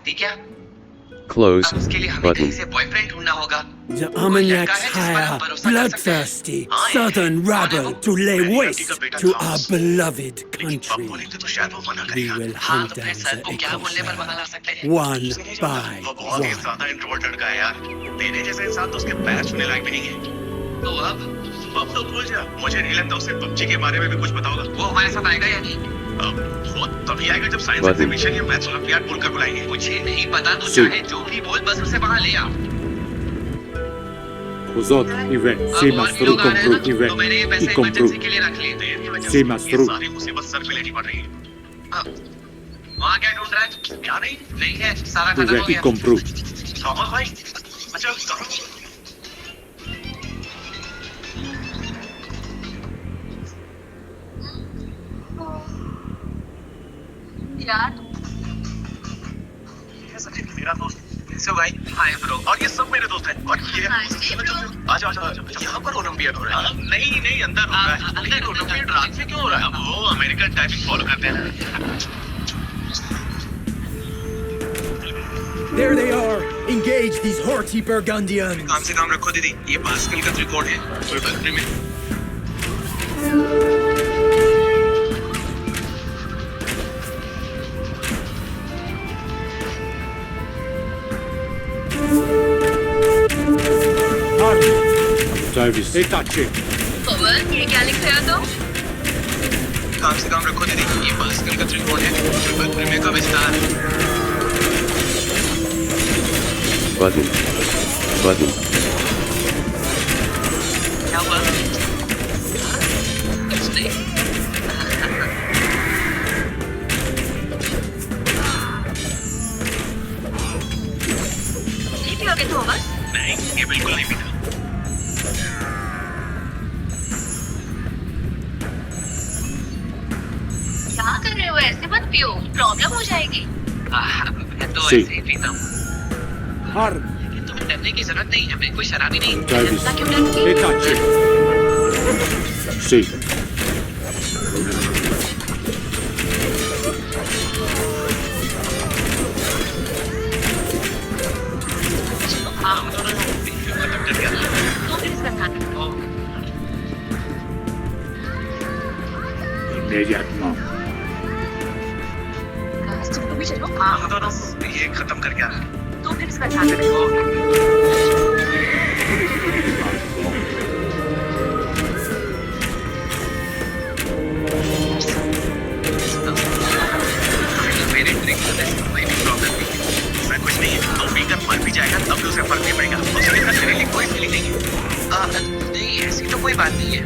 सकती क्या? Close अब उसके लिए हमें button. कहीं से बॉयफ्रेंड ढूंढना होगा। The Armagnacs hire bloodthirsty southern rabble to lay waste to our beloved country. We will hunt down the Ecossai, one by one. ज्यादा इंट्रोवर्टेड का है यार। तेरे जैसे इंसान तो उसके पैर छूने लायक भी नहीं है। तो अब तो भूल जा, मुझे नहीं लगता उसे पबजी के बारे में भी कुछ पता होगा। वो हमारे साथ आएगा या नहीं? वो तभी आएगा जब साइंस एग्जीबिशन या मैथ्स ओलंपियाड बोलकर बुलाएंगे। मुझे नहीं पता, तो See. चाहे जो भी बोल, बस उसे वहाँ ले आओ। Uzot, Ive, अब si और भी mastru लोग आ रहे हैं compru, ना, तो मैंने ये Ive, पैसे i compru. इमरजेंसी के लिए रख लिए। तेरी वजह Sí, से Mastru. ये सारी मुसीबत सर पे लेनी पड़ रही है। वहाँ क्या ढूंढ रहा है? क्या नहीं? नहीं है, सारा खत्म Ive, हो i गया। compru. थॉमस भाई, अच्छा करो। यार ये सचिन मेरा दोस्त। So भाई, हाय ब्रो। और ये सब मेरे दोस्त हैं। और ये आजा आजा आजा। यहाँ पर ओलंपियाड हो रहा है। नहीं नहीं, अंदर हो रहा है। अंदर ओलंपियाड रात में क्यों हो रहा है? अब वो अमेरिकन टाइमिंग फॉलो करते हैं ना। There they are! Engage these haughty Burgundians! काम से काम रखो दीदी, ये पास्कल का रिकॉर्ड है। फुल कंट्री में Travis, e taci. पवन ये क्या लिख रहे हो तुम? काम से काम रखो दीदी, ये पास्कल का रिकॉर्ड है। फुल कंट्री में का विस्तार। Button. Button. क्या हुआ? कुछ नहीं। नहीं पियोगे थॉमस? नहीं, ये बिल्कुल नहीं पीता। क्या कर रहे हो? ऐसे मत पियो, प्रॉब्लम हो जाएगी। मैं तो Sí. ऐसे ही पीता हूँ। Harm, लेकिन तुम्हें डरने की जरूरत नहीं है, मैं कोई शराबी नहीं। Travis, जनता क्यों डरती? e taci. Sì. हम दोनों टक्कर गया। तो फिर इसका ध्यान रखो। Immediatement. गाइस, तुम भी चलो। हम दोनों ये खत्म करके आ रहे हैं। तो फिर इसका ध्यान रखो। मेरे ड्रिंक से कोई भी प्रॉब्लम नहीं है। ऐसा कुछ नहीं है। तो पीकर मर भी जाएगा तब भी उसे फर्क नहीं पड़ेगा। उसके अंदर तेरे लिए कोई फीलिंग नहीं है। नहीं, ऐसी तो कोई बात नहीं है।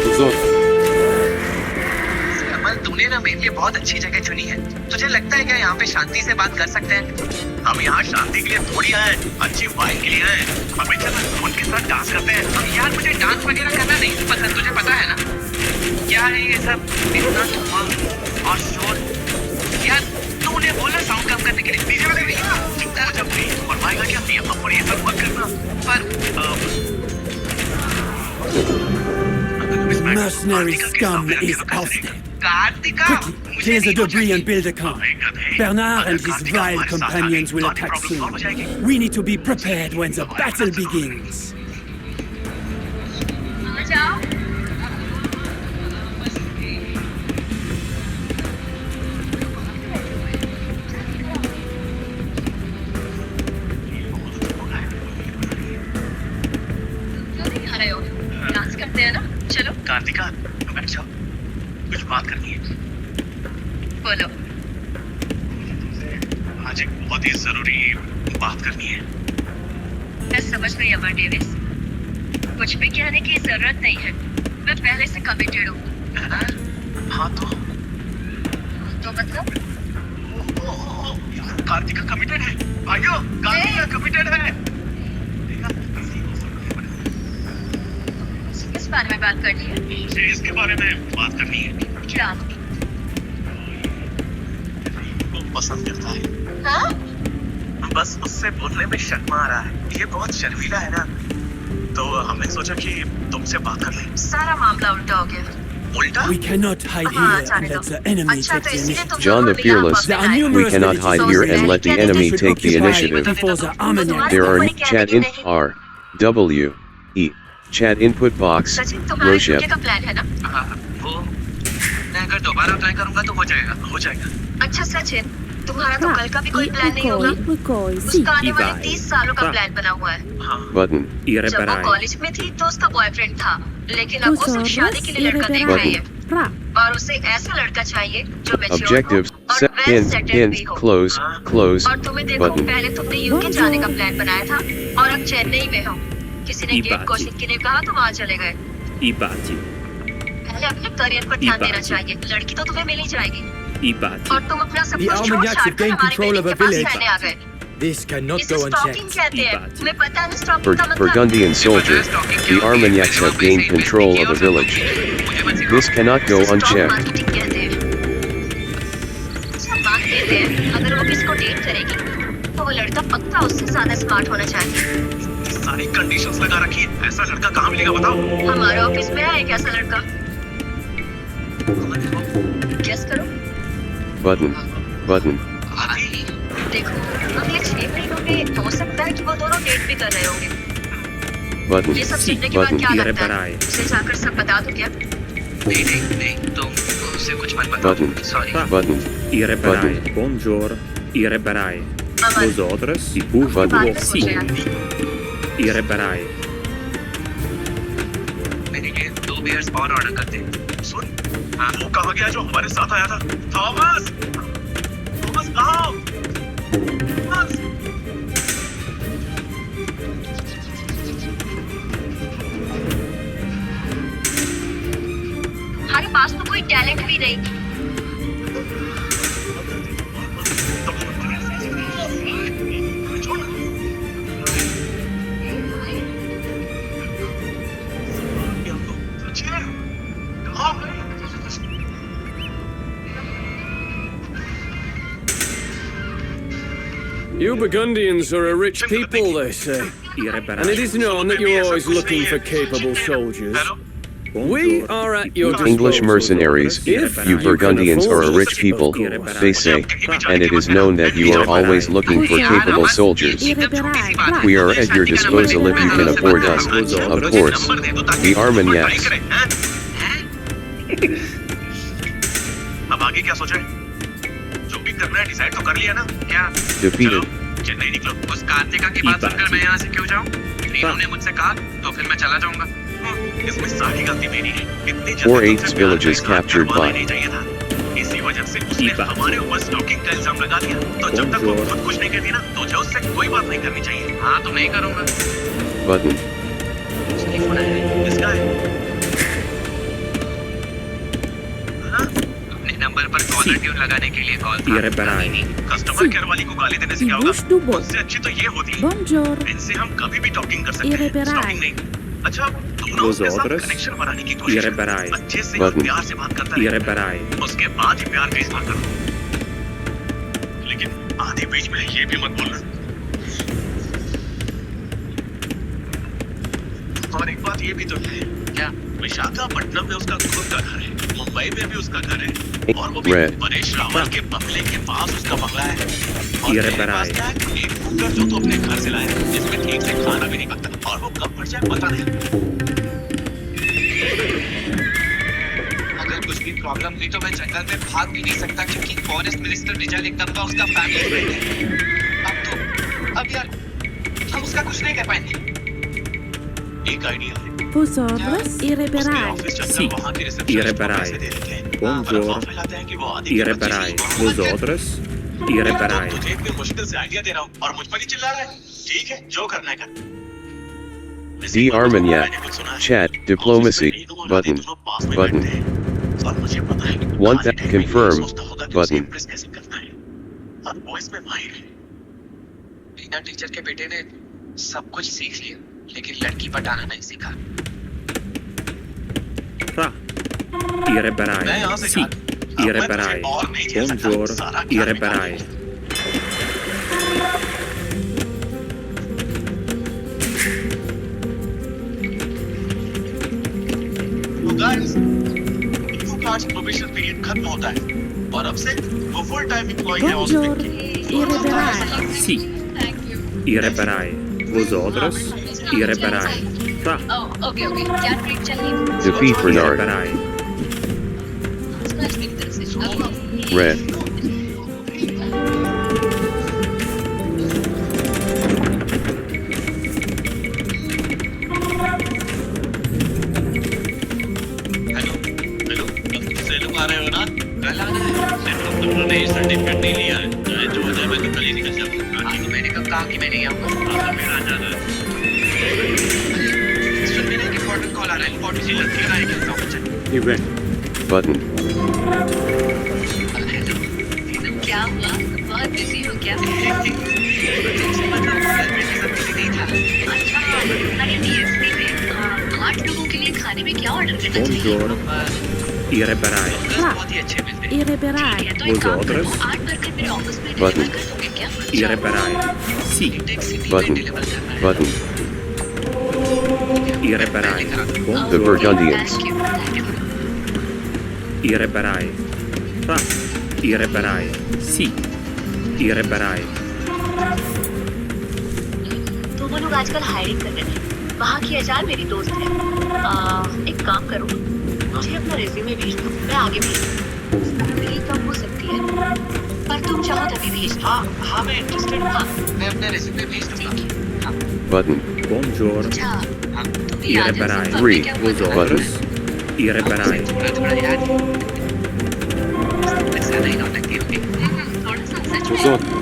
Uzot, कमल, तूने ना मेरे लिए बहुत अच्छी जगह चुनी है। तुझे लगता है क्या यहाँ पे शांति से बात कर सकते हैं? हम यहाँ शांति के लिए थोड़ी आए हैं, अच्छी वाइब के लिए आए हैं। हमें चल उनके साथ डांस करते हैं। अब यार, मुझे डांस वगैरह करना नहीं पसंद, तुझे पता है ना? क्या है ये सब इतना धुआं और शोर? यार, तूने बोला साउंड कम करने के लिए। डीजे वाले भैया, जब नहीं फरमाएगा क्या नहीं, अब ये सब मत करना। पर Mercenary scum is ousted. Kartika, Quickly, clear the debris and build a camp. Bernard and his vile companions will attack soon. We need to be prepared when the battle begins. आ जाओ। क्यों नहीं आ रहे हो? डांस करते हैं ना? चलो कार्तिका, बैठ जाओ, कुछ बात करनी है। बोलो। आज एक बहुत ही जरूरी बात करनी है। मैं समझ गई अमर डेविस, कुछ भी कहने की जरूरत नहीं है। मैं पहले से कमिटेड हूँ। हाँ तो मतलब कार्तिका कमिटेड है। भाइयों, कार्तिका कमिटेड है। किस बारे में बात करनी है? मुझे इसके बारे में बात करनी है। क्या? वो पसंद करता है। हाँ? बस उससे बोलने में शर्मा आ रहा है। ये बहुत शर्मीला है ना, तो हमने सोचा कि तुमसे बात कर लें। सारा मामला उल्टा हो गया। उल्टा We cannot hide here and let the enemy अच्छा take तो the इसलिए initiative. तुम John the दोनों यहाँ Fearless, वापस There are आए। numerous we cannot villages hide over here there and let the that enemy should take the occupy initiative. before the Armagnacs. There are chat in R W E chat input box Sachin तुम्हारे Roshep. छुट्टी का plan है ना? हाँ, वो मैं अगर दोबारा ट्राई करूंगा तो हो जाएगा। हो जाएगा। अच्छा सचिन, तुम्हारा तो कल का भी कोई प्लान नहीं होगा? Sì, उसका आने वाले Ibai. 30 सालों का प्लान बना हुआ है। Button जब वो Irreparabile. कॉलेज में थी तो उसका बॉयफ्रेंड था, लेकिन अब वो सिर्फ शादी के लिए लड़का देख रही है Ra. और उसे ऐसा लड़का चाहिए जो मैच्योर हो objectives और set वेल in सेटल्ड भी हो। close और तुम्हें देखो, button पहले तुमने यूके जाने का प्लान बनाया था और अब चेन्नई में हो। किसी ने गेट Ibai. कोचिंग के लिए कहा तो वहाँ चले गए। Ibati. पहले अपने करियर पर ध्यान देना चाहिए। लड़की तो तुम्हें मिल ही जाएगी Ibati. और तुम अपना सब The कुछ छोड़ Armagnacs have छाड़ कर gained हमारी control बेटी of के a पास village. रहने आ गए। This cannot इसे go स्टॉकिंग unchecked. कहते हैं। Ibai. तुम्हें पता है ना स्टॉकिंग का मतलब? Burgundian soldier, the Armagnacs have gained control of a village. This cannot go stock unchecked. Marketing कहते हैं। अच्छा, मान लेते हैं अगर वो किसी को डेट करेगी तो वो लड़का पक्का उससे ज्यादा स्मार्ट होना चाहिए। सारी कंडीशंस लगा रखी है। ऐसा लड़का कहाँ मिलेगा बताओ? हमारे ऑफिस में है एक ऐसा लड़का। गेस करो। Button देखो, अगले 6 महीनों में हो सकता है कि वो दोनों डेट भी कर रहे होंगे। button ये सब सुनने के बाद button क्या लगता है? Irreparabile. उसे जाकर सब बता दो क्या? नहीं, तुम उससे कुछ मत बताओ। button sorry. button Irreparabile. Buongiorno. Irreparabile. Aman, Vosotros, i pur Button. बाद में sì. सोचेगा। Irreparabile. मेरे लिए 2 बियर्स और ऑर्डर करते हैं। सुन, वो कहाँ गया जो हमारे साथ आया था? थॉमस आओ। थॉमस। हमारे पास तो कोई टैलेंट भी नहीं। You Burgundians are a rich people, they say. Irreparabile. And it is known that you're always looking for capable soldiers. We are at your disposal. English mercenaries, If you Burgundians are a rich people, they say, and it is known that you are always looking for capable soldiers. We are at your disposal if you can afford us, of course. The Armagnacs. अब आगे क्या सोचा है? जो भी करना है decide तो कर लिया ना? क्या? Defeated. चलो, चेन्नई निकलो। उस कार्तिका की बात सुनकर मैं यहाँ से क्यों जाऊँ? रीनू ने मुझसे कहा तो फिर मैं चला जाऊंगा। इसमें सारी गलती मेरी है। इतनी जल्दी 4/8 तुमसे villages प्यार captured करवाना by- नहीं चाहिए था। इसी वजह से उसने Ibai. हमारे ऊपर स्टॉकिंग का इल्जाम लगा दिया। तो जब तक वो खुद कुछ नहीं कहती ना, तुझे उससे कोई बात नहीं करनी चाहिए। हाँ तो नहीं करूँगा। Button उसकी फोन है। इसका है। हाँ? अपने नंबर पर कॉलर ट्यून लगाने के लिए कॉल था। Irreparabile. कस्टमर केयर वाली को गाली देने से क्या होगा? Bush du bo. उससे अच्छी तो ये होती। Buongiorno. इनसे हम कभी भी टॉकिंग कर सकते हैं। Irreparabile. स्टॉकिंग नहीं। अच्छा, तू ना उसके साथ Vosotros. कनेक्शन बनाने की कोशिश कर। Irreparabile. अच्छे से और Button. प्यार से बात करता है। Irreparabile. उसके बाद ही प्यार का इजहार करो। लेकिन आधे बीच में ये भी मत बोलना। और एक बात ये भी तो है। क्या? विशाखापट्टनम में उसका खुद का घर है। मुंबई में भी उसका घर है। और वो भी Red. परेश रावल के बंगले के पास उसका बंगला है। और ये तेरे बड़ा पास है। क्या है? एक कुकर जो तू अपने घर से लाया है, जिसमें ठीक से खाना भी नहीं पकता। और वो कब फट जाए पता नहीं। अगर कुछ भी प्रॉब्लम हुई तो मैं जंगल में भाग भी नहीं सकता क्योंकि फॉरेस्ट मिनिस्टर विजय लिंगम का उसका फैमिली फ्रेंड है। अब यार हम उसका कुछ नहीं कर पाएंगे। एक आइडिया है। Vosotros उसके irreparabile. ऑफिस चलकर Sì. वहाँ के रिसेप्शनिस्ट को पैसे दे देते हैं। Buongiorno. अफवाह फैलाते हैं कि वो आधी की Irreparabile. बच्ची से- Vosotros. तो Irreparabile. तुझे इतनी मुश्किल से आइडिया दे रहा हूँ और मुझ पर ही चिल्ला रहा है। ठीक है, जो करना है कर। The Armagnac chat diplomacy button button और मुझे पता है कि Want आज that टाइम में ये confirmed सोचता होगा कि उसे button. impress कैसे करना है। और वो इसमें माहिर है। टीना टीचर के बेटे ने सब कुछ सीख लिया लेकिन लड़की पटाना नहीं सीखा। Ra. मैं Irreparabile. यहाँ से Sì. जा- अब मैं Irreparabile. तुझे और नहीं झेल सकता। Buongiorno. सारा ज्ञान निकाल Irreparabile. दिया। तो guys, आज प्रोबेशन पीरियड खत्म होता है और अब से वो फुल टाइम एम्प्लॉय है Buongiorno, hospital irreparabile. Sì. Irreparai. Vosotros. Irreparai. Fra. Okay okay क्या ट्रीट चाहिए Defeat Bernard. Irreparai. मेरी तरफ से Red. हेलो से लोग आ रहे हो ना कल आना है डॉक्टर ने सर्टिफिकेट नहीं लिया है चाहे जो हो जाए मैं तो कल ही निकल जाऊंगा आज मैंने कब कहा कि मैं नहीं आऊंगा हाँ मेरा आ जाना है सुन मेरा एक इंपॉर्टेंट कॉल आ रहा है इंपॉर्टेंट सी लड़की का एक काम है He went. Button. क्या हुआ बहुत बिजी हो क्या अच्छा अरे डीएसपी में 8 लोगों के लिए खाने में क्या ऑर्डर करना चाहिए Buongiorno. Irreparai. बहुत ही अच्छे मिलते हैं Irreparabile. तो एक काम करो Vosotros. 8 बर्गर मेरे ऑफिस में Button. डिलीवर कर दोगे क्या Irreparai. Sì. Button. Button. Irreparai. The Buongiorno. Burgundians. Thank you Irreparai. Fra. Irreparai. Sì. Irreparai. तो वो लोग आजकल हायरिंग कर रहे हैं वहाँ की एचआर मेरी दोस्त है एक काम करो मुझे अपना रिज्यूमे भेज दो मैं आगे भेज दूँ मेरी कम हो सकती है पर तुम चाहो तभी भेज दो हाँ हाँ मैं इंटरेस्टेड हूँ हाँ मैं अपना रेज्यूमे भेज दूंगा हाँ Button. Buongiorno. अच्छा हाँ तुम भी आ जाओ Irreparabile. सब में क्या हुआ था? Vosotros. Irreparai. थोड़ा थोड़ा याद ऐसा नहीं नौटंकी होगी थोड़ा सा सच में Vosotros.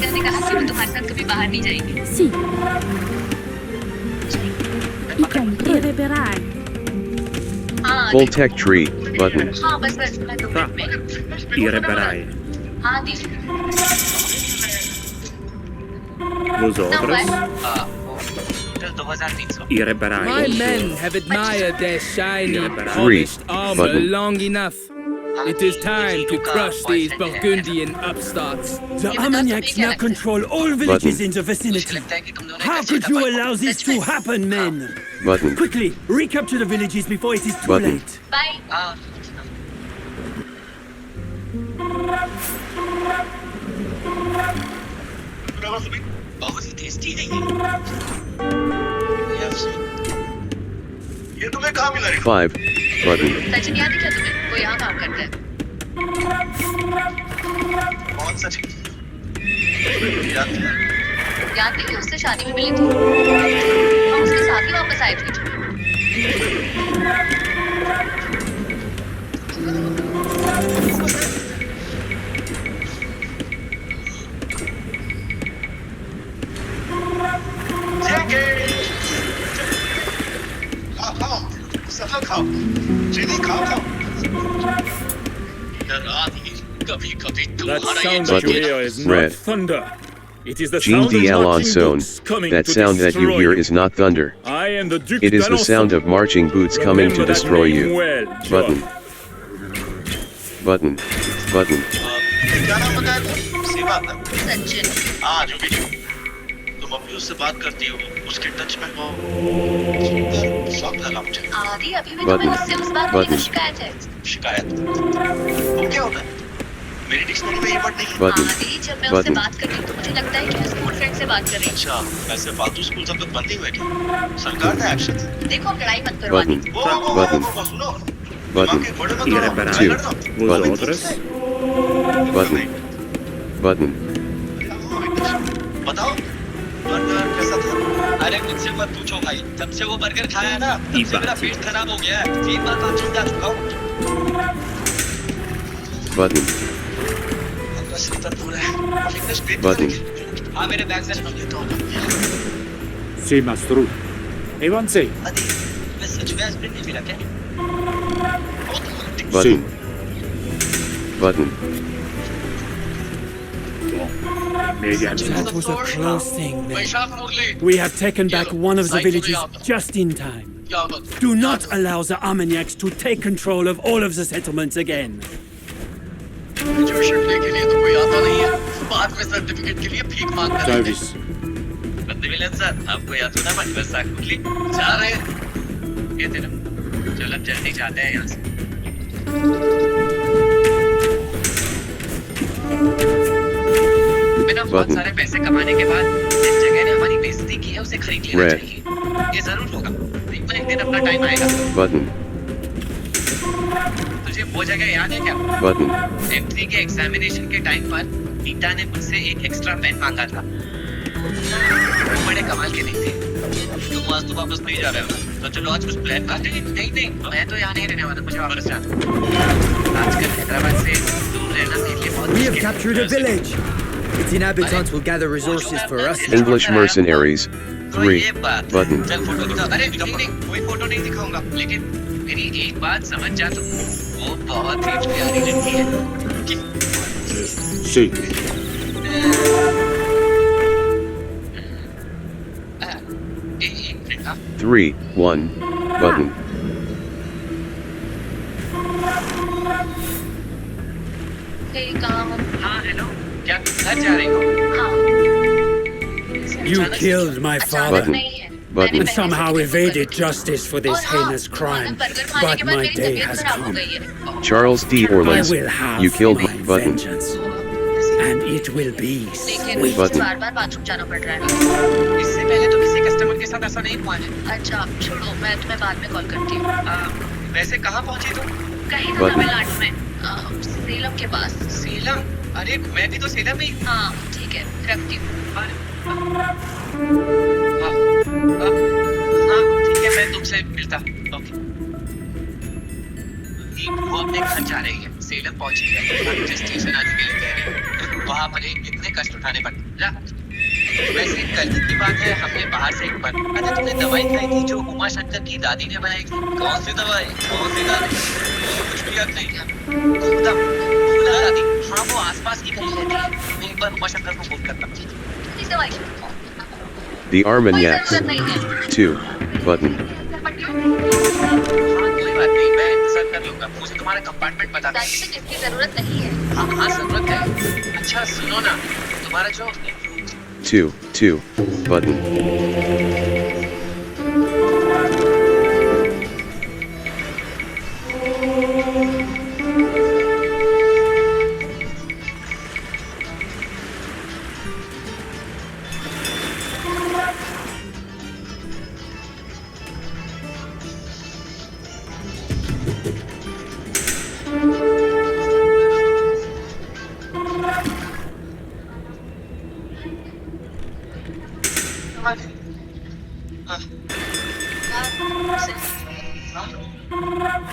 मैंने कहा कि वो तुम्हारे साथ कभी बाहर नहीं जाएंगे Sì. Irreparabile. हाँ Full tech tree. Button. हाँ बस बस मैं 2 Fra. मिनट में Irreparai. हाँ दीजिए Vosotros. Total 2300 Irreparai. My men have admired their shiny, Irreparabile. polished armor Button. long enough. It is time to crush these Burgundian upstarts. The Armagnacs now control all villages in the vicinity. लगता है कि तुम दोनों How could you allow this to happen, men? Button. Quickly, recapture the villages before it is too Button. late. Bye हाँ बहुत ही tasty है ये तुम्हें कहाँ मिला रे 5. Button. सचिन याद है क्या तुम्हें वो यहाँ काम करता है कौन सा चीज याद नहीं याद नहीं कि उससे शादी में मिली थी हम उसके साथ ही वापस आए थे खाओ सब लोग खाओ चीनी खाओ कभी कभी That तुम्हारा sound ये that you Button. hear is Red. not thunder. It is the Jean sound of D'Alon marching Zone. boots coming That to sound that you destroy hear you. is not thunder. I am the Duke It is the sound of marching boots coming to Remember that destroy name you. well, Button. John. Button. Button. क्या नाम बताया तुम सेवा सचिन हाँ जो भी तुम अभी उससे बात करती हो उसके टच में हो शौक लगा मुझे आदि अभी भी तुम्हें उससे उस बात की शिकायत है शिकायत वो क्या होता है मेरी डिक्शनरी में ये वर्ड नहीं है Button. आदि जब मैं उससे Button. बात करती हूँ तो मुझे लगता है कि मैं स्कूल फ्रेंड से बात कर रही अच्छा ऐसे फालतू स्कूल सब कुछ बंद ही हुए क्या सरकार का एक्शन हूँ देखो अब लड़ाई मत करो आदि Button. Button. सुनो Button. दिमाग के घोड़े मत दौड़ाओ, Irreparabile. कर दो। Vosotros. Button. Button. बताओ बर्गर कैसा था अरे मुझसे मत पूछो भाई जब से वो बर्गर खाया ना तब से मेरा बात पेट खराब हो गया है 3 बार बाथरूम जा चुका हूँ Button. आपका सिस्टर पूरा है फिटनेस पेट Button. हाँ मेरे बैग से ये तो Sì, mastro. E non sei. अरे मैं सच में एस्पिरिन नहीं मिला क्या Button. Button. That was a close thing, men. Vaishakh Murali We have taken back one of the villages just in time. क्या बात Do not allow the Armagnacs to take control of all of the settlements again. Graduation day के लिए तो कोई आता नहीं है बाद में सर्टिफिकेट के लिए भीख मांगता है Travis. बंदीविलन सर आपको याद होना बट वैशाख मुरली जा रहे हैं ये दिन चलो अब जल्दी जाते हैं यहाँ से बिना बहुत सारे पैसे कमाने के बाद जिस जगह ने हमारी बेइज्जती की है उसे खरीद लेना Red. चाहिए। ये जरूर होगा, एक दिन अपना टाइम आएगा। Button. तुझे वो जगह याद है क्या? Button. M3 के एग्जामिनेशन के टाइम पर नीता ने मुझसे एक एक्स्ट्रा पेन मांगा था। बड़े कमाल के दिन थे। तुम आज तो वापस नहीं जा रहे हो ना? तो चलो आज कुछ प्लान करते हैं। नहीं, मैं तो यहाँ नहीं रहने वाला, मुझे वापस जाना है। आजकल हैदराबाद से दूर रहना मेरे लिए बहुत We have मुश्किल है। captured a village. Its inhabitants will gather resources for us. English mercenaries. 3. Button. चल फोटो दिखा। अरे नहीं, कोई फोटो नहीं दिखाऊंगा। लेकिन मेरी एक बात समझ जा तू, वो बहुत ही प्यारी लड़की है। Sì. एक मिनट, हाँ। 3. 1. Button. हाँ, हेलो, क्या घर जा रही हो? हाँ, You killed my father Button. नहीं है। Button. and somehow evaded justice for this heinous crime. But my day has come. Charles D. I Orleans. will have You killed my my button. vengeance. And it will be लेकिन sweet. मुझे बार-बार bathroom जाना पड़ रहा है। इससे पहले तो किसी कस्टमर के साथ ऐसा नहीं हुआ है। अच्छा, छोड़ो, मैं तुम्हें बाद में कॉल करती हूँ। वैसे कहाँ पहुँची तुम? कहीं ना Button. तमिलनाडु में, सेलम के पास। सेलम? अरे मैं भी तो सेलम में ही हूँ। हाँ, ठीक है, रखती हूँ। हाँ, ठीक है, मैं तुमसे मिलता। ओके। वो अपने घर जा रही है, सेलम पहुंची है, मुझे स्टेशन आने के लिए कह रही है। वहाँ पर इतने कष्ट उठाने पड़ते। जा। वैसे कल की बात है, हमने बाहर से एक बार, अच्छा तुमने दवाई खाई थी जो उमा शंकर की दादी ने बनाई थी? कौन सी दवाई? कौन सी दादी? कुछ भी याद नहीं। खुदा दादी, हाँ वो आसपास ही कहीं रहती है। मैं एक बार उमा शंकर को फोन करता हूँ। किस दवाई? The कोई Armagnacs. जरूरत नहीं है। 2. Button. हाँ कोई बात नहीं, मैं इंतजार कर लूंगा। मुझे तुम्हारा कंपार्टमेंट बता दो। दादी से इसकी जरूरत नहीं है। हाँ जरूरत है। अच्छा सुनो ना, तुम्हारा जो 2. 2. Button.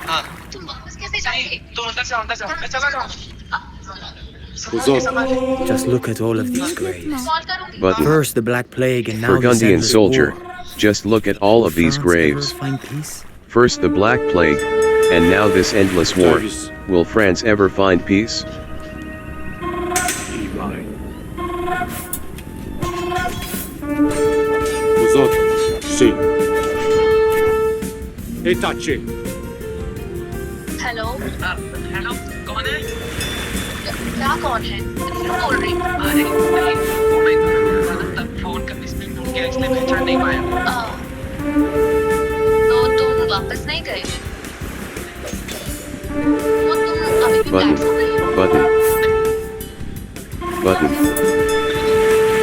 हाँ तुम वापस कैसे जाओगे? तुम अंदर जाओ, मैं चला जाऊँ। Cos'ho? Just look at all of these graves. Call करूंगी। Button. First the Black Plague and now this Burgundian endless soldier. war. Just look at all of these France ever graves. find peace? First the Black Plague, and now this endless war. Davis. Will France ever find peace? Ibai. Cos'ho? Sì. E tacci. Hello, hello कौन है? क्या कौन है? नीरू बोल रही हूँ। अरे नहीं, वो मैं तब फोन करने से भूल गया इसलिए पहचान नहीं पाया। तो तुम वापस नहीं गए? वो तुम अभी भी Button. प्लेटफॉर्म पे ही हो? Button. Button.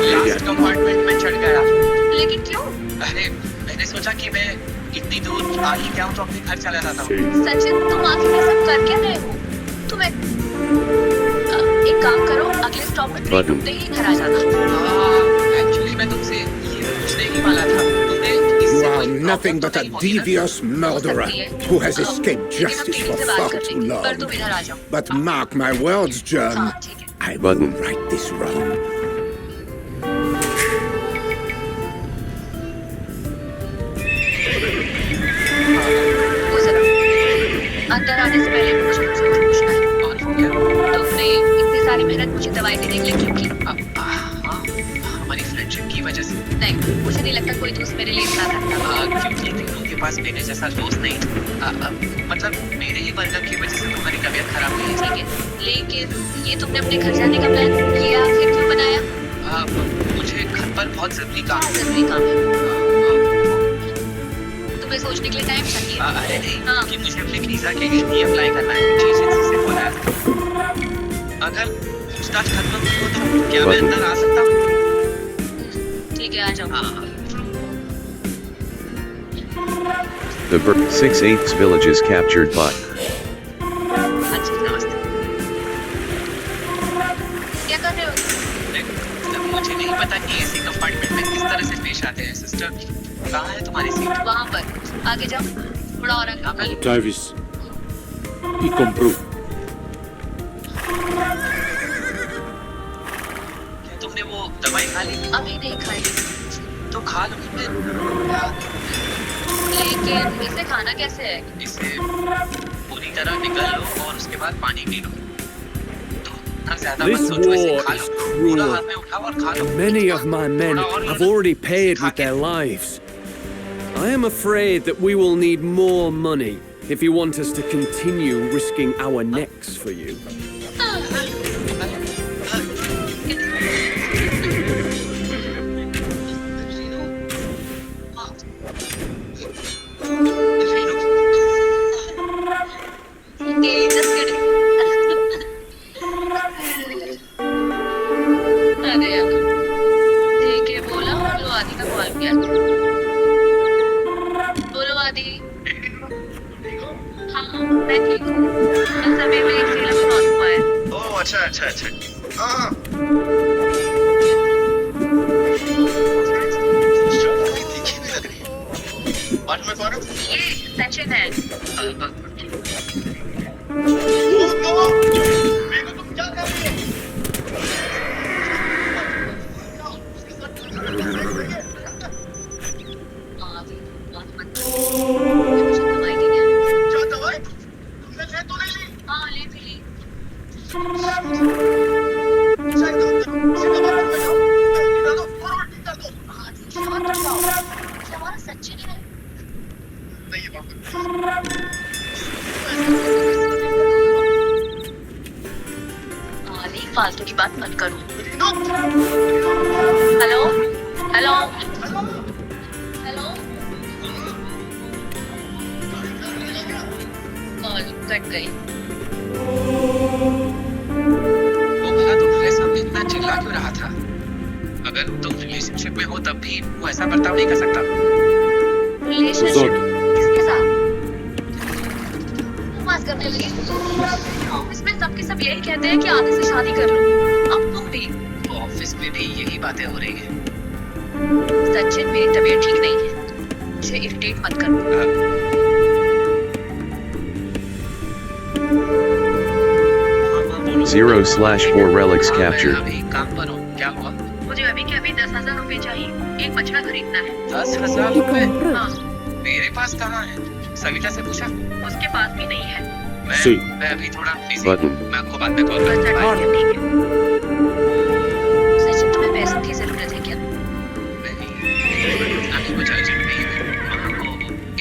लास्ट कंपार्टमेंट में चढ़ गया। लेकिन क्यों? अरे मैंने सोचा कि मैं इतनी दूर आ ही गया हूँ तो अपने घर चला जाता हूँ। Sì. सचिन, तुम आखिर ये सब कर क्या रहे हो? तुम एक काम करो, अगले स्टॉप पे ट्रेन Button. रुकते ही घर आ जाना। एक्चुअली मैं तुमसे ये पूछने ही वाला था। तुमने You इससे are कोई nothing प्रॉब्लम but तो a नहीं होगी ना? devious murderer who has escaped लेकिन हम justice टीवी for से बात far कर too लेंगे, पर तुम long. इधर आ जाओ। But mark my words, John, हाँ, ठीक है। I will Button. right this wrong. वो जरा अंदर आने से पहले मुझे कुछ पूछना है। और हो गया? तुमने इतनी सारी मेहनत मुझे दवाई देने के लिए क्यों की? हाँ, हमारी फ्रेंडशिप की वजह से। नहीं, मुझे नहीं लगता कोई दोस्त मेरे लिए इतना करता। क्योंकि तीनों के पास मेरे जैसा दोस्त नहीं था। मतलब मेरे ही वर्णन की वजह से तुम्हारी तबीयत खराब हुई थी। ठीक है, लेकिन ये तुमने अपने घर जाने का प्लान किया फिर क्यों बनाया? मुझे घर पर बहुत जरूरी काम है। जरूरी काम है। तुम्हें सोचने के लिए टाइम चाहिए। अरे नहीं हाँ। कि मुझे अपने वीजा के लिए अप्लाई करना है, एजेंसी से बोला है। अगर पूछताछ खत्म हो तो क्या मैं अंदर आ सकता हूँ? ठीक है, आ जाओ। हाँ। The 6/8 village is captured by. अच्छा, नमस्ते। क्या कर रहे हो? मुझे नहीं पता कि एसी कंपार्टमेंट में किस तरह से पेश आते हैं सिस्टर। कहाँ है तुम्हारी सीट? वहाँ पर आगे जाओ, थोड़ा और आगे। कहाँ? Travis. Y compró. तुमने वो दवाई खा ली? अभी नहीं खाई, तो खा लो फिर। लेकिन इसे खाना कैसे है? इसे पूरी तरह निगल लो और उसके बाद पानी पी लो। तो ना ज्यादा मत This सोचो, इसे war खा is लो। पूरा cruel. हाथ में उठाओ और खा लो। Many of my men have already paid with their lives. I am afraid that we will need more money if you want us to continue risking our necks for you. Okay, just kidding. अरे यार, ठीक है बोला और लो आदि का call किया। बोलो आदि। हाँ, मैं ठीक हूँ। बस अभी मेरी सीढ़ी में लॉस हुआ है। ओह अच्छा अच्छा अच्छा। हाँ। तीखी भी लग रही है। बात में कौन है? ये सचिन है। Oh no! मेरे को तुम क्या कर रही हो? आदि, बहुत मत करो। ये मुझे दवाई देनी है। क्या दवाई? तुमने ले तो नहीं ली? हाँ, ले भी ली। अच्छा एक काम करो, इसी दवा को ले जाओ, डाल दो और उल्टी कर दो। आदि, शांत हो जाओ। ये हमारा सचिन है। नहीं ये बात आदि, फालतू की बात मत करो। No! Hello hello hello, call cut गई। वो भला तुम्हारे सामने इतना चिल्ला क्यों रहा था? अगर तुम रिलेशनशिप में हो तब भी वो ऐसा बर्ताव नहीं कर सकता। रिलेशनशिप किसके साथ? बात करने लगी। ऑफिस में सबके सब यही कहते हैं कि आदि से शादी कर लो। अब तुम भी। ऑफिस में भी यही बातें हो रही हैं। सचिन, मेरी तबीयत ठीक नहीं है, मुझे इरिटेट मत करो। हाँ, बोलो। 0/4 relics हाँ, मैं captured. अभी काम पर हूँ। क्या हुआ? मुझे अभी के अभी 10,000 रुपए चाहिए, एक बछड़ा खरीदना है। 10,000 रुपए? हाँ, मेरे पास कहाँ है? सविता से पूछा? उसके पास भी नहीं है। Sí. मैं अभी थोड़ा बिजी Button. हूँ। मैं आपको बाद में कॉल अच्छा, करता हूँ। ठीक है। सचिन, तुम्हें पैसों की जरूरत है क्या? नहीं, इतना भी कुछ अर्जेंट नहीं है। माँ को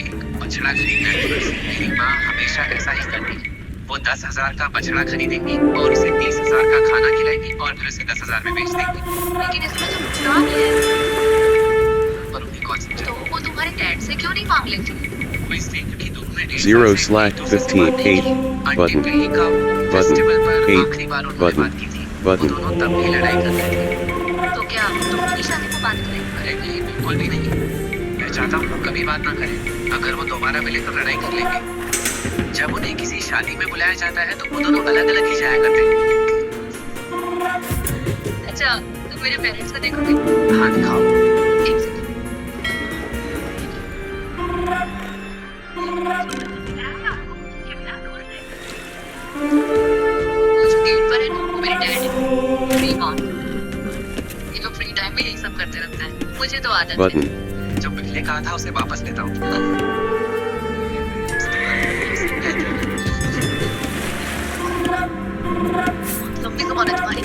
एक बछड़ा खरीदना है। मेरी माँ हमेशा ऐसा ही करती है। वो 10,000 का बछड़ा खरीदेंगी और उसे 20,000 का खाना खिलाएंगी और फिर उसे 10,000 में बेच देंगी। लेकिन इसमें तो नुकसान है। पर उन्हें कौन समझे? तो वो तुम्हारे डैड से क्यों नहीं मांग लेती? कोई सीखती दूर में 0/15 button. फेस्टिवल पर 8 आखिरी बार उन्होंने button. बात की थी। वो Button. दोनों तब भी लड़ाई करते थे। तो क्या तुम उनकी शादी को बात करें? अरे नहीं, बिल्कुल भी नहीं। मैं चाहता हूँ वो कभी बात ना करें। अगर वो दोबारा मिले तो लड़ाई कर लेंगे। जब उन्हें किसी शादी में बुलाया जाता है तो वो दोनों अलग अलग ही जाया करते हैं। अच्छा, तुम मेरे पेरेंट्स को देखोगे? हाँ, दिखाओ। एक सेकंड। वो जो गेट पर है ना, वो मेरे डैड है। फ्री कौन? ये लोग फ्री टाइम में यही सब करते रहते हैं। मुझे तो आदत है। Button. जो पहले कहा था उसे वापस लेता हूँ। लंबी जुबान है तुम्हारी।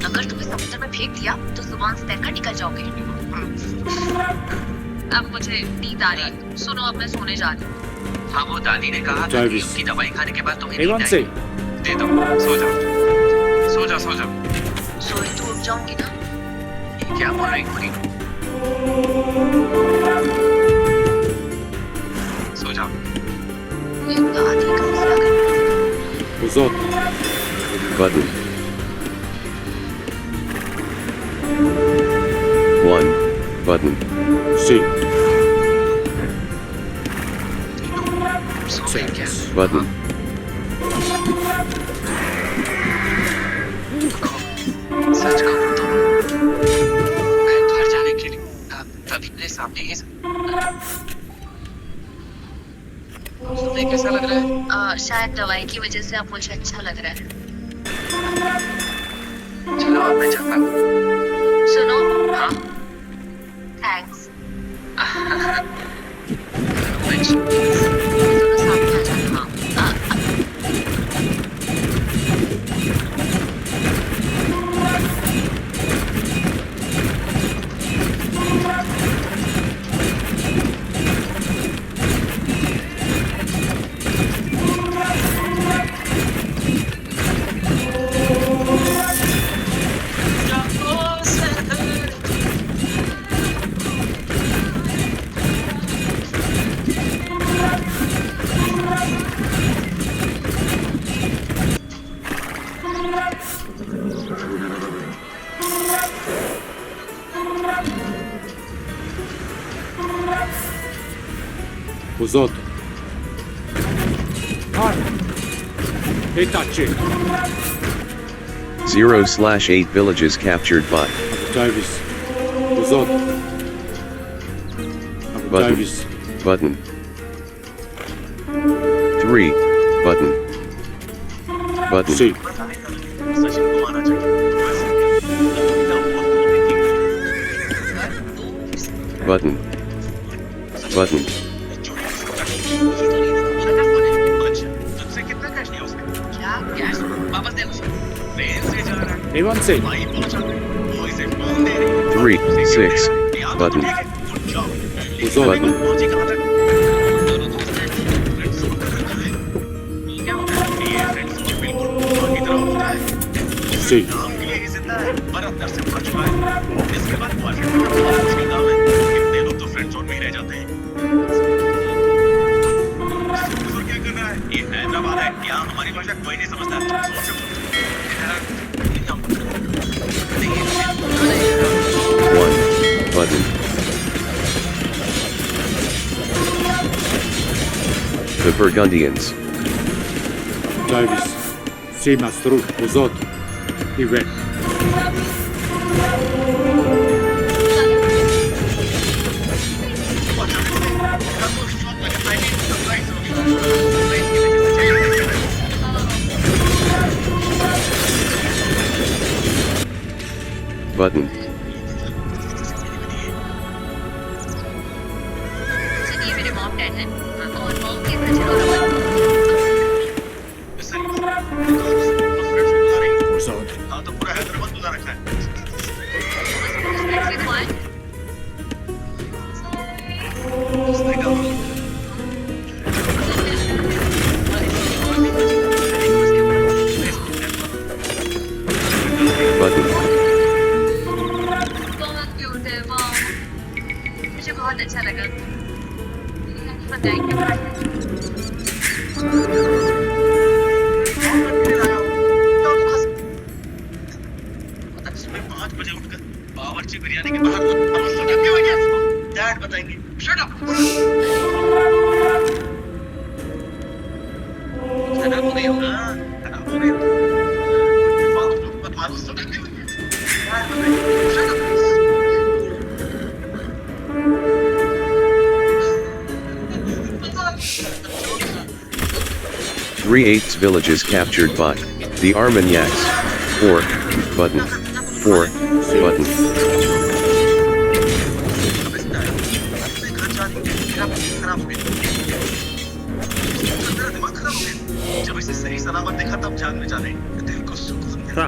अगर तुम्हें समुद्र में फेंक दिया तो जुबान से तैरकर निकल जाओगे। अब मुझे नींद आ रही है। सुनो, अब मैं सोने जा रही हूँ। हाँ, वो दादी ने कहा था कि Travis. उसकी दवाई खाने के बाद तुम्हें Hey, नींद one आएगी। sec. दे दो, सो जाओ। सो जाओ, सो जाओ। सोई तो उठ जाऊंगी ना। ये क्या बोल रही पूरी? बजाओ। Uzot. Button. 1. Button. Si. Button. सच कहूं तो मैं घर जाने के लिए तभी मेरे सामने ही तुम्हें कैसा लग रहा है? शायद दवाई की वजह से अब मुझे अच्छा लग रहा है। चलो अब मैं चलता हूँ। सुनो, हाँ, थैंक्स। दोनों सामने आ जाना, हाँ। Uzot. Itachi. 0/8 villages captured by. Abu Davis. Uzot. Abu Button. Davis. Button. 3. Button. Button. Si. Sachin को माना चाहिए। Button. Button. तुझसे कितना कैश लिया उसने? क्या कैश वापस दे मुझे। ट्रेन से जा रहा है। Anyone say? वहीं पहुंचा। वो इसे फोन दे रही है। 3. 6. Button. Uzot. Button. पहुंची कहाँ तक? दोनों दोस्त हैं। फ्रेंड्स को कर रखा है। क्या होता है? ये फ्रेंड्स को बिल्कुल भगवान की तरह होता है। Si. नाम के लिए ही जिंदा है, पर अंदर से मर चुका है। इसके बाद बॉयफ्रेंड का बहुत मुश्किल काम है। कितने लोग तो फ्रेंड जोन में ही रह जाते हैं। तो क्या कर रहा है? ये हैदराबाद है। यहाँ हमारी भाषा कोई नहीं समझता। सोचो। 1. Button. The Burgundians. Davis. Si Mastru. Uzot. Ivet. Button. ये मेरे मॉम डैड हैं और मॉम के सचिन और अमन। Uzot. हाँ तो पूरा हैदराबाद बुला रखा है। उसने कहा Button. बहुत क्यूट है मॉम, मुझे बहुत अच्छा लगा। Thank you. सुबह 5 बजे उठकर बावर्ची बिरयानी के बाहर डैड बताएंगे। Shut up. खराब हो गई हो ना? खराब हो गई हो। फालतू डैड बताएंगे। Shut up. 3/8 villages captured by the Armagnacs. 4. Button. 4. Button. खराब हो गया। मेरा दिमाग खराब हो गया। जब इसे सही सलामत देखा तब जान में जाने दिल को सुकून मिला।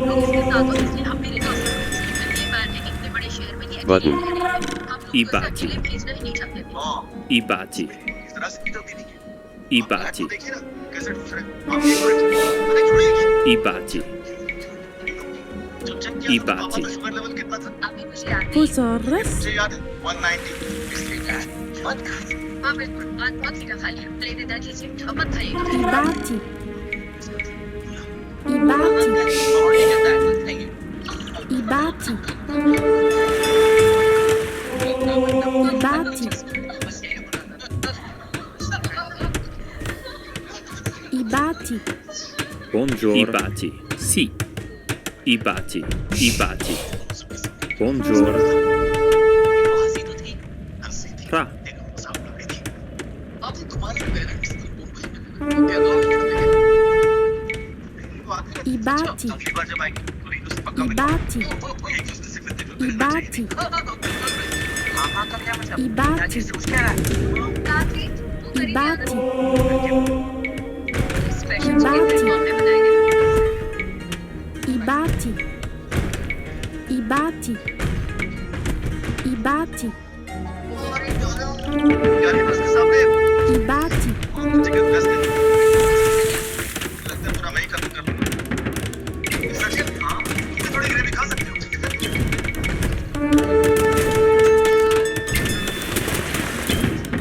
लोग इसके साथ हो, इसलिए हम मेरे दोस्त हैं। पहली बार है इतने बड़े शहर में ये Button. हम लोग को अकेले भेजना ही नहीं चाहते थे। Ibati. जरा सी तो दीदी। Ibati. देखिए ना कैसे ढूंढ रहे हैं। आप एक मिनट अरे जुड़िए। Ibati. जब चेक किया तो Ibati. पापा का शुगर लेवल कितना था? अभी मुझे याद नहीं। मुझे याद है 190। इसलिए मत खा। हाँ बिल्कुल, बहुत सीधा खा लिया। प्लेट इधर कीजिए, अब मत खाइए। Ibati. और Ibati. ये कहता है मत खाइए। Ibati. Ibati. Ibati. Buongiorno. Ibati. Sì. Ibati. Ibati. Buongiorno. हंसी तो थी, हंसी थी। Ra. देखो, साफ लग रही थी। अब तुम्हारे पेरेंट्स Ibati. अगली बार जब आएंगे तो एक दूसरे पक्का Ibati. एक दूसरे से मिलते जुलते Ibati. हाँ का क्या मतलब Ibati. सोच क्या रहा है काफी Ibati. स्पेशल चिकन मामले बनाएंगे। Ibati. Ibati. Ibati. यार ये बस के सामने Ibati. चिकन बस के लगता है पूरा मैं ही खत्म कर लूंगा सच है हाँ इसमें थोड़ी ग्रेवी खा सकते हो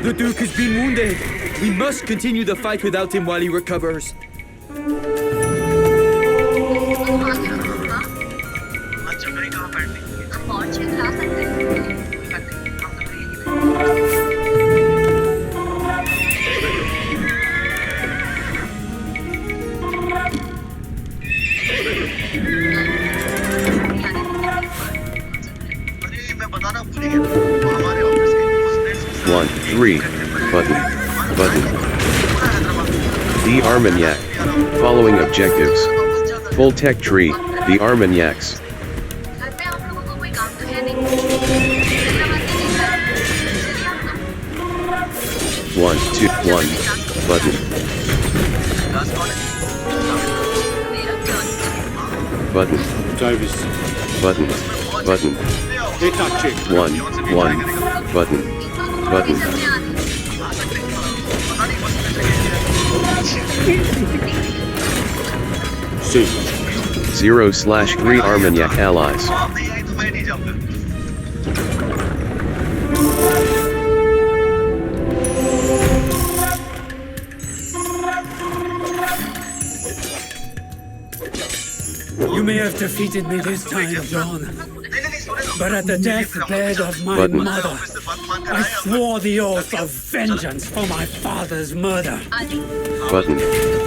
The Duke has been wounded. We must continue the fight without him while he recovers. आज जगह ही कहाँ बैठने की है हम और चीज ला सकते हैं। कोई बात नहीं हम तो यही बैठे अरे मैं बताना भूल गया वो हमारे ऑफिस के कुछ फ्रेंड्स के साथ 1, 3, button, button. The Armagnac. Following objectives. Full tech tree, the Armagnacs. घर पे आप लोगों को कोई काम तो है नहीं। हैदराबाद में नहीं है। चलिए आप लोग। 1, 2, 1, button, क्लास कौन है मेरा turn. button, Davis. button, button. Itachi. 1, 1, button, button. सबने आधी। C. 0/3 Armagnac allies. आप नहीं आई तो मैं नहीं जाऊंगा You may have defeated me this time, John, but at the deathbed of my Button. mother, I swore the oath of vengeance for my father's murder. आधी। Button,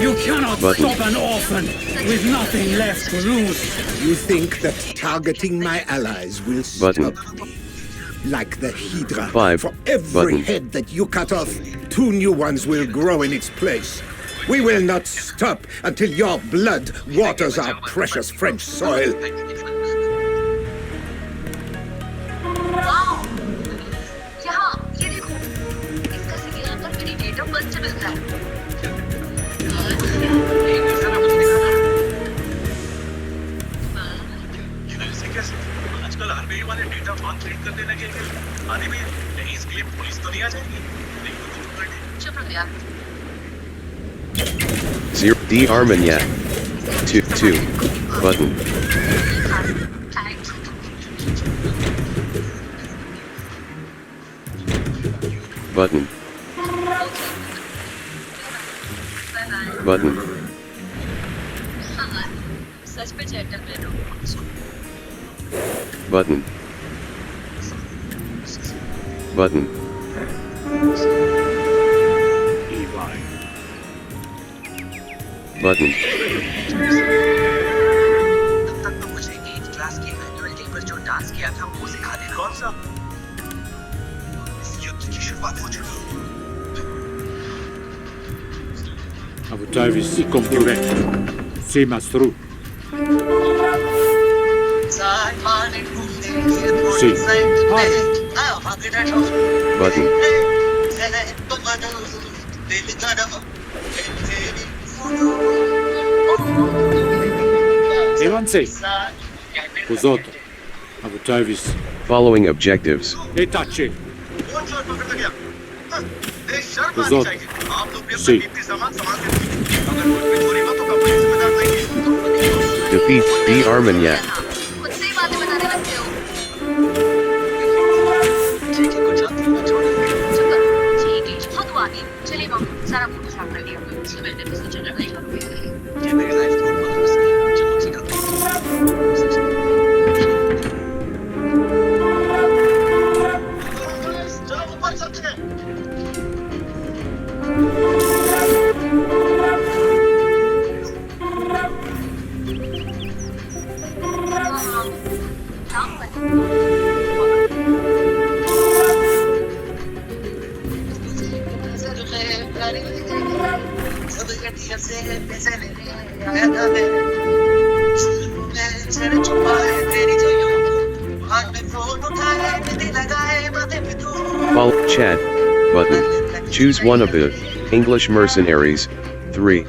You cannot Button. stop an orphan with nothing left to lose. You think that targeting my allies will Button. stop me? Like the Hydra, 5, for every button. head that you cut off, 2 new ones will grow in its place. We will not stop until your blood waters our precious French soil. Wow! यहाँ, ये देखो। इसका signal number मेरी date of birth से मिलता है। ऐसे कैसे आजकल आरबीआई वाले डेटा फॉर्म ट्रेड करने लगे हैं आने में कहीं इसके लिए पुलिस तो नहीं आ जाएगी नहीं तो कुछ कर दे चुप रहो यार। 0, the Armagnac. 2, 2, button, thanks. button, button, हाँ, सच में जेंटलमैन हो। button, button, button, तब तक तो मुझे 8th क्लास की एनुअल डे पर जो डांस किया था वो सिखा देना कौन सा इस युद्ध की शुरुआत हो चुकी है Abu Davis y concurrente. C. Mastru. Sí. button, Evance. Uzoto. Abu Davis. following objectives. Itachi. Sì. Defeat the Armagnac. खुद से ही बातें बताने लगते हो। ठीक है कुछ आती है छोड़ चुप करो। ठीक है। Follow chat button. Choose one of the English mercenaries. 3.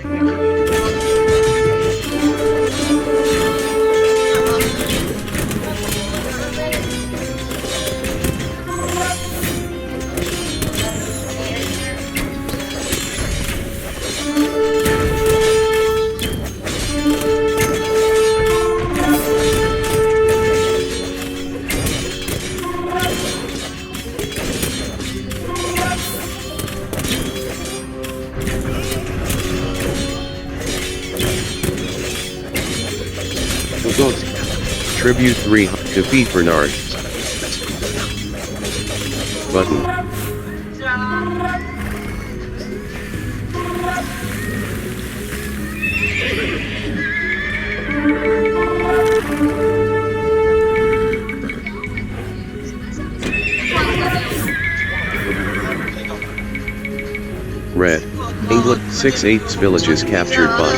Tribute 3. Defeat Bernard. Button. Red. England 6/8 villages captured by.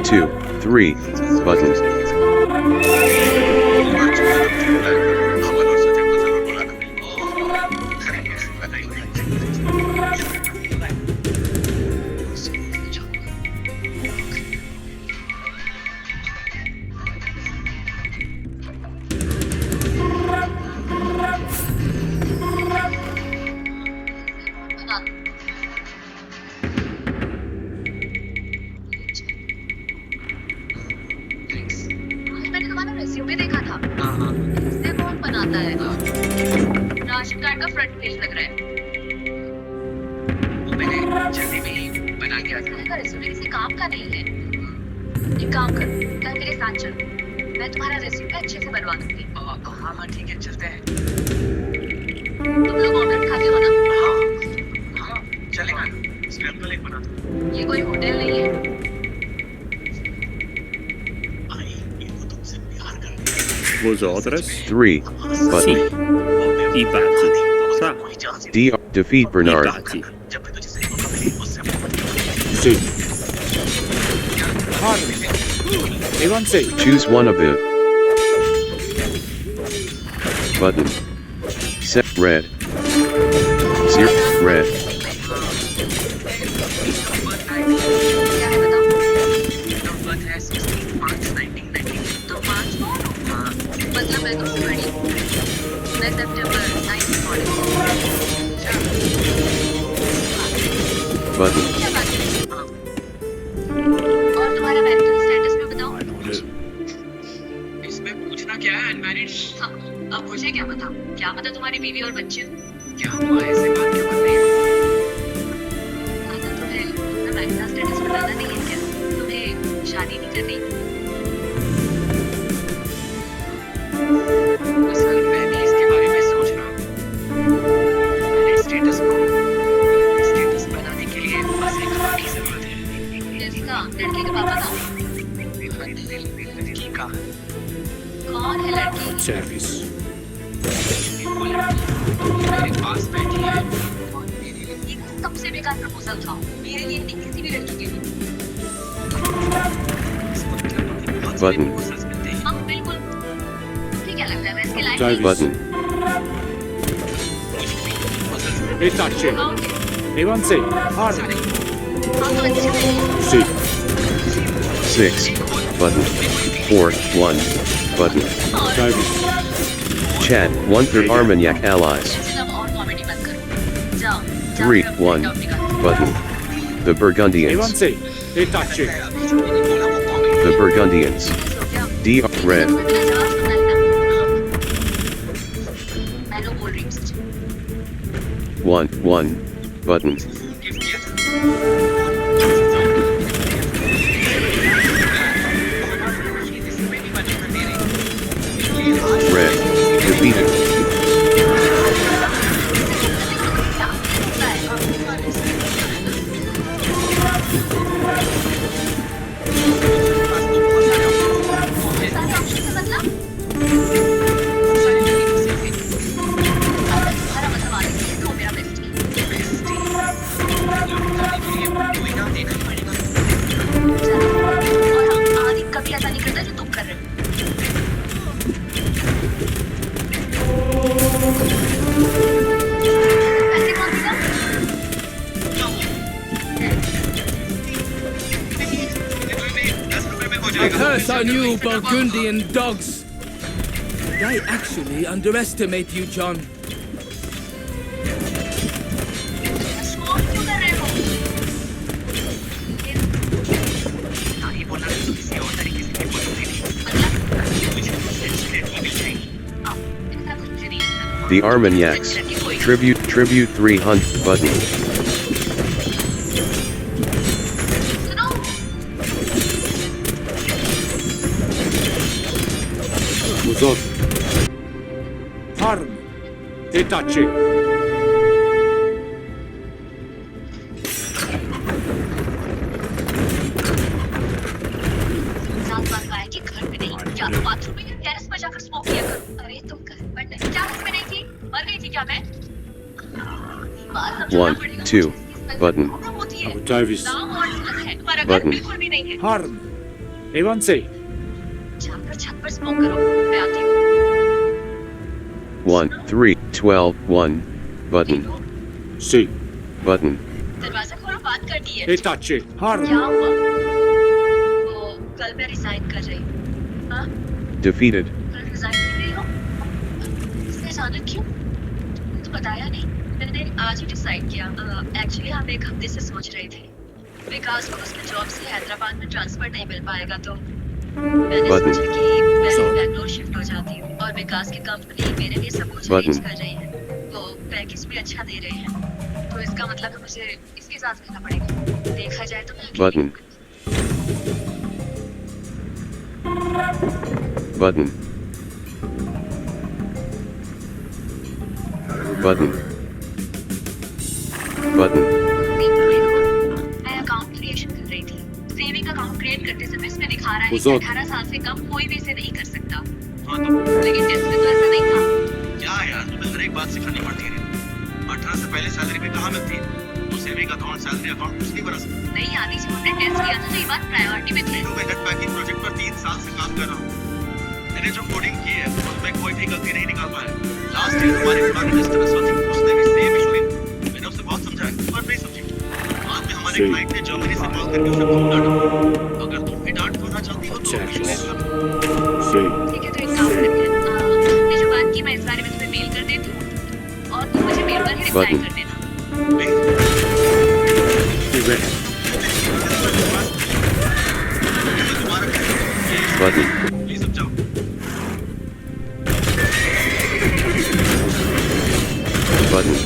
Two, 3 buttons. मैंने तुम्हारा रिज्यूमे देखा था। इससे कौन बनाता है? राशन कार्ड का फ्रंट पेज लग रहा है। वो मैंने जल्दी में ही बना के आता तुम्हारा रिज्यूमे किसी काम का नहीं है। एक काम कर, कल मेरे साथ चलो। मैं तुम्हारा रिज्यूमे अच्छे से बनवा दूंगी। हाँ ठीक है, चलते हैं। तुम लोग ऑमलेट खाते हो ना? हाँ चलेगा। स्क्रैम्बल एक बना दो। ये कोई होटल नहीं है। Was orders? 3 button. I batti. Sa. D. Defeat I Bernard. batti. Sì. Harry. Evan 6. Choose one of the button. Set red. 0 red. क्या है बताओ? नंबर है 16/5/1990। तो 5 मतलब मैं तुमसे बड़ी हूँ। मैं सितंबर 1940 Button. क्या बात है? और तुम्हारा मैरिटल स्टेटस में बताओ। इसमें पूछना क्या है? अनमैरिड। हाँ, अब मुझे क्या पता? क्या पता तुम्हारी बीवी और बच्चे हो? क्या हुआ, ऐसे बात क्यों कर रही हो? अगर तुम्हें अपना मैरिटल स्टेटस बताना नहीं है क्या? तुम्हें शादी नहीं करनी? असल मैं भी इसके बारे में सोच रहा हूँ। मेरे स्टेटस बनाने के लिए बस एक काम की जरूरत है। जिसका लड़के के पापा का? लड़की का। कौन है लड़की? Service. वो लड़की मेरे पास बैठी है। ये सबसे बेकार प्रपोजल था मेरे लिए, नहीं किसी भी लड़की के लिए। Button. हाँ बिल्कुल। मुझे क्या लगता है मैं इसके लायक Service. Button. E tace. Evan 6. Harry. हाँ तो अच्छे नहीं। Sì. 6 button. 4 1 button. Service. Chat 1/3 Armagnac allies. ऐसे अब और कॉमेडी मत करो। जाओ। 3 1 button. The Evan Burgundians. 6. E tace. The Burgundians. D Red. Hello बोल रही हूँ सचिन। 1 button. Red. Defeated. कभी ऐसा नहीं करता जो तुम कर रहे हो। ऐसे कौन सी A curse on you, Burgundian dogs! Did I actually underestimate you, John? Score क्यों कर रहे हो? नहीं बोलना तो किसी और तरीके से नहीं बोल सकती थी। The Armagnacs. Tribute 300 button. Uzot. Harm. Itachi. साथ बात आया कि घर में नहीं, या तो बाथरूम में या टेरेस पर जाकर स्मोक किया करो। अरे तुम घर पर नहीं, क्या घर में नहीं थी? मर गई थी क्या मैं? 1 2 button. Abu Davis. पर अगर Button. बिल्कुल भी नहीं है, Harm. Evan say. जाकर छत पर स्मोक करो। मैं आती हूँ। 1 3 12 1 button. See. Button. दरवाजा खोलो, बात करनी है। Itachi. Harm. क्या हुआ? वो कल मैं रिजाइन कर रही हूँ। हाँ? Defeated. कल रिजाइन कर रही हो? इससे अचानक क्यों? तुमने तो बताया नहीं। मैंने आज ही डिसाइड किया। एक्चुअली हम एक हफ्ते से सोच रहे थे। विकास को उसके जॉब से हैदराबाद में ट्रांसफर नहीं मिल पाएगा तो मैंने Button. सोचा कि मैं बैंगलोर शिफ्ट हो जाती हूँ और विकास की कंपनी मेरे लिए सब कुछ Button. अरेंज कर रही है। वो पैकेज भी अच्छा दे रहे हैं। तो इसका मतलब है मुझे इसके साथ रहना पड़ेगा। देखा जाए तो मैं अकेली Button. Button. Button. Button. मैं अकाउंट क्रिएशन कर रही थी। सेविंग अकाउंट क्रिएट करते समय इसमें दिखा रहा है कि बुजुर्ग। 18 साल से कम कोई भी इसे नहीं कर सकता। हाँ तो लेकिन टेस्ट में तो ऐसा नहीं था। क्या यार, तुम्हें हर एक बात सिखानी पड़ती है। 18 से पहले सैलरी भी कहाँ मिलती है? तो सेविंग अकाउंट, सैलरी अकाउंट कुछ नहीं बना सकता। नहीं आती, जब हमने टेस्ट किया था तो ये बात प्रायोरिटी में थी। मैं नेट बैंकिंग प्रोजेक्ट पर 3 साल से काम कर रहा हूँ। मैंने जो कोडिंग की है उसमें कोई भी गलती नहीं निकाल पाया। लास्ट ईयर हमारे पुराने कस्टमर थी, उसने भी सेम इशू हुई। मैंने उसे बहुत समझाया पर नहीं समझी। बाद में हमारे सही। क्लाइंट ने जर्मनी से कॉल करके उसे खूब डांटा। अगर तुम भी डांट खाना चाहती हो तो अच्छा, मुझे अच्छा। देख लो। See. ठीक है, तो एक काम करते हैं। हमने जो बात की मैं इस बारे में तुम्हें मेल कर देती हूँ और तुम मुझे मेल पर ही रिप्लाई Button. कर देना। Event. Button. प्लीज समझाओ। Button.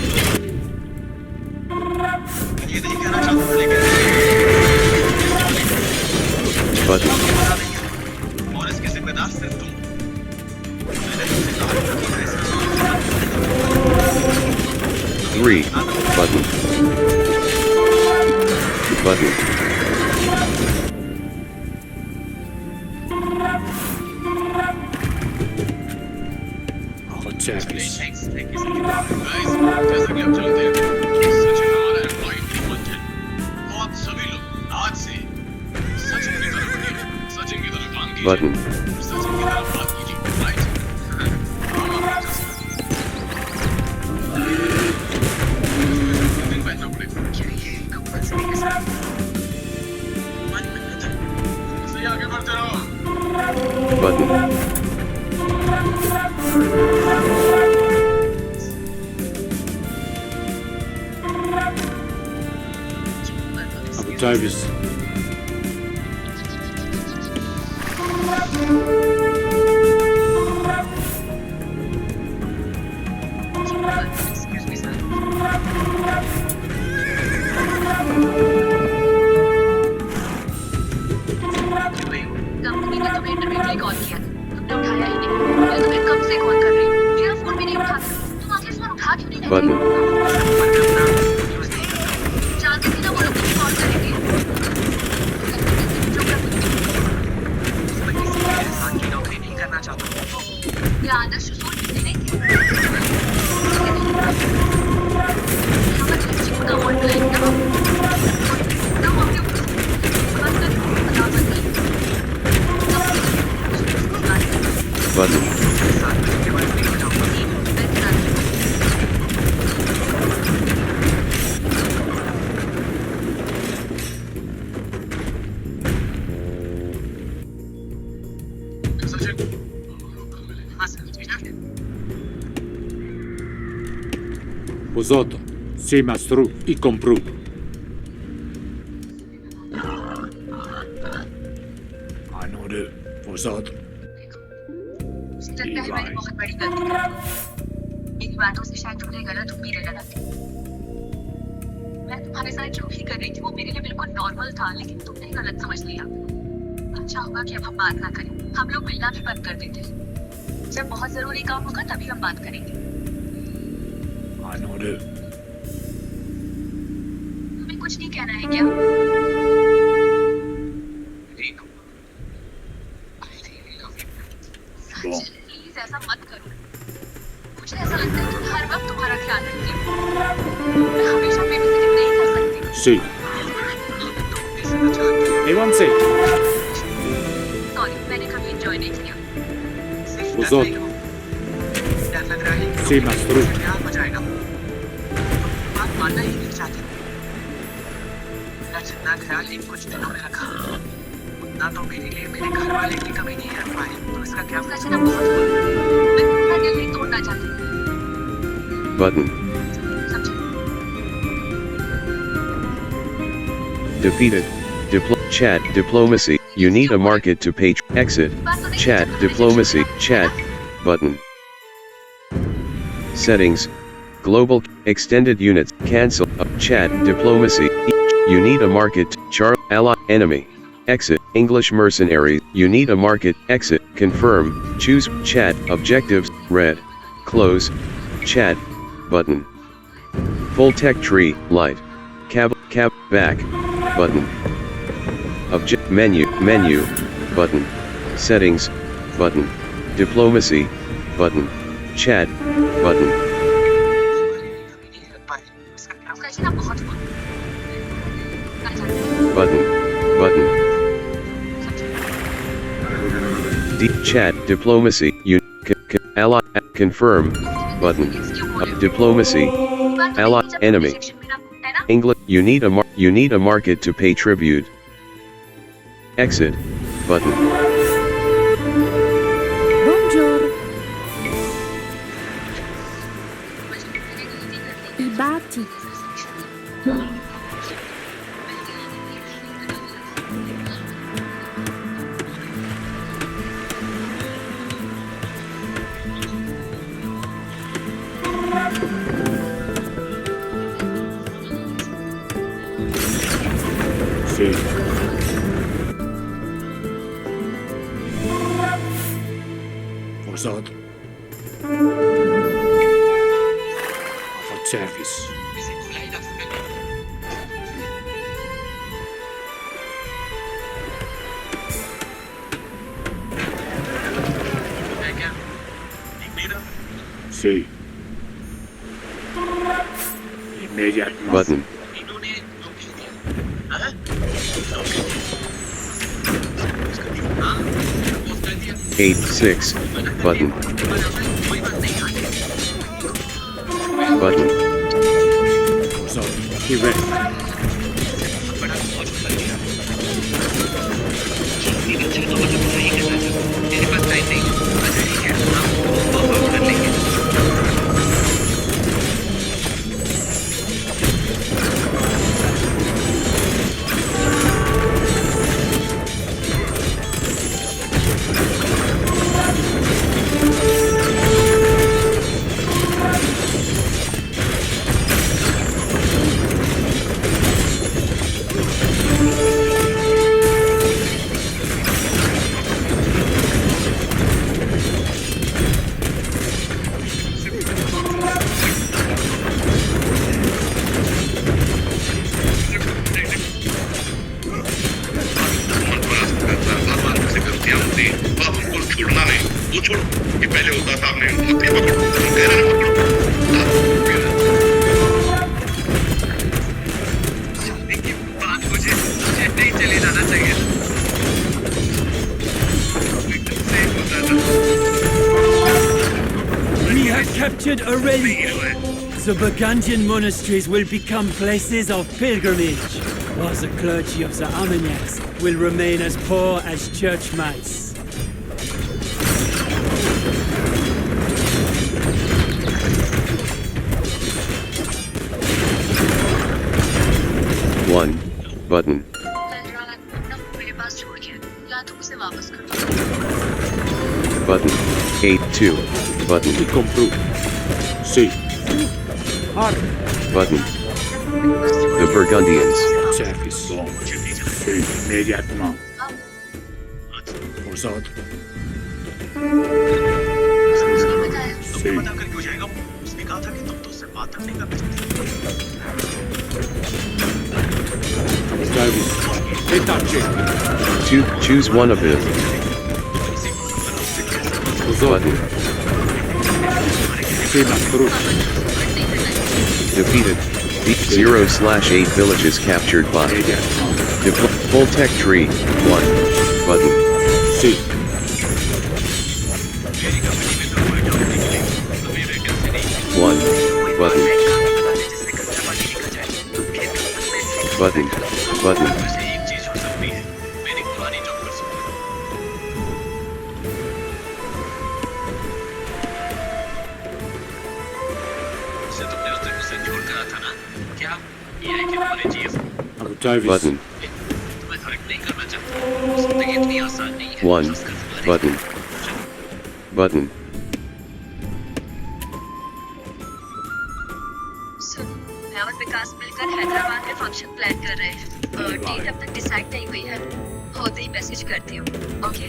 ये नहीं कहना चाहता था लेकिन Button. और इसके जिम्मेदार सिर्फ तुम। मैंने तुमसे कहा था कि मैं इसका 3 button. Button. Abu Davis. Thanks, thank you. Guys, जैसा कि आप जानते हैं, सचिन हमारा एम्प्लॉय नहीं है। बहुत सभी लोग आज से सचिन की तरफ बढ़िए, सचिन की तरफ काम कीजिए, Button. सचिन की तरफ बात कीजिए, राइट? हम आपका जैसा दिन बैठना पड़ेगा। क्या ये कंपल्सरी है सर? 1 मिनट सही आगे बढ़ते रहो। Button. Abu Davis. button, जानते थे ना वो लोग कुछ और करेंगे जो कर मैं किसी के साथ की नौकरी नहीं करना चाहता ये आदर्श सोच नहीं थी हमारे बच्चे को ना ऑनलाइन ना हम लोग button, Usoto, Sima Stru i Kompru. Anoru, Usoto. मुझे लगता है मैंने बहुत बड़ी गलती कर दी मेरी बातों से शायद तुम्हें गलत उम्मीदें लगा थी मैं तुम्हारे साथ जो भी कर रही थी वो मेरे लिए बिल्कुल नॉर्मल था लेकिन तुमने गलत समझ लिया अच्छा होगा कि अब हम बात ना करें हम लोग मिलना भी बंद कर देते जब बहुत जरूरी काम होगा तभी हम बात करेंगे Anoru. तुम्हें कुछ नहीं कहना है क्या Bon. प्लीज ऐसा मत करो मुझे ऐसा लगता है कि हर वक्त तुम्हारा ख्याल रखती हूँ मैं हमेशा बेफिक्र नहीं कर सकती Sì. Evanse, सॉरी मैंने कभी एंजॉय नहीं किया Usoto, डर लग रहा है कि Sima Stru. क्या हो जाएगा बात मानना ही नहीं चाहती मैं जितना ख्याल इन कुछ दिनों में रखा उतना तो मेरे लिए मेरे घर वाले भी कभी नहीं रख पाए तो इसका क्या सच ना बहुत हुआ। मैं तुम्हारा दिल नहीं तोड़ना चाहती button, समझे defeated, chat, diplomacy, you need a market to pay, exit, chat, diplomacy, chat, button, settings, global, extended units, cancel, chat, diplomacy, you need a market, char, ally, enemy, exit, English mercenaries, you need a market, exit, confirm, choose, chat, objectives, red, close, chat, button, full tech tree, light, cab, back, button, object, menu, button, settings, button, diplomacy, button, chat, button, सच ना बहुत हुआ ना चाहती button, chat, diplomacy, ally, confirm, button, diplomacy, ally, enemy, English, you need a market to pay tribute, exit, button, Buongiorno. I batti. Sì. Usoto. Of service. इसे खुला ही रख सकते हैं क्या ठीक नहीं रहा Sì. Immediate button, इन्होंने जो भी दिया हाँ? हाँ, पोस्ट कर दिया 8-6, button, कोई बात नहीं आगे button, Usoto. I ready. बड़ा बहुत कर दिया ठीक है चलो मतलब सही करना चाहिए तेरे पास टाइम नहीं है अच्छा ठीक है हम वो कर लेंगे कि पहले होता सामने बकरी पकड़ो, तुम कह रहे हो पकड़ो। देखिए बात मुझे चेन्नई चले जाना चाहिए। We have captured Aurelia. The Burgundian monasteries will become places of pilgrimage, while the clergy of the Armagnacs will remain as poor as church mice. One button. मेरे पास छोड़ गया या तो उसे वापस कर दो। Button. 8-2. Button. Sì. Button. The Burgundians. Service. Sì, immédiatement. Aux ordres. उसने बताया Sì. पता करके हो जाएगा। उसने कहा था कि तुम तो उससे बात तक नहीं करना चाहते। Service. Étagé. Choose one of them. Aux ordres. Button. Sì, Mastrut. Defeated. 0/8 villages captured by. Immédiatement. Full tech tree. 1 button. Sì. One button. Button. Button. वैसे एक चीज हो सकती है, मेरी पुरानी जॉब कर सकती है। जिसे तुमने उस दिन मुझसे झूठ करा था ना, क्या ये है कि तुम्हारे जीएफ Service. Button. तुम्हें हर्ट नहीं करना चाहता। जिंदगी इतनी आसान नहीं है। One button. Button. सुन, मैं और विकास मिलकर हैदराबाद में फंक्शन प्लान कर रहे हैं। डेट अब तक डिसाइड नहीं हुई है। होते ही मैसेज करती हूँ। Okay.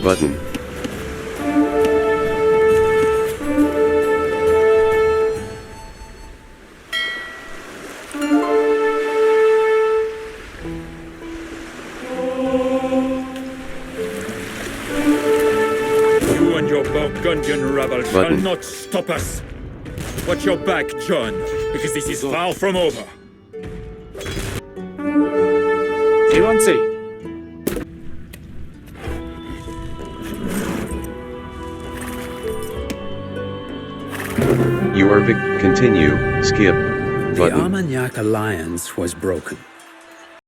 Button. You and your Burgundian rabble shall Button. not stop us. Watch your back, John, because this is far from over. Fiancé. You are Continue. Skip. The Button. Armagnac alliance was broken.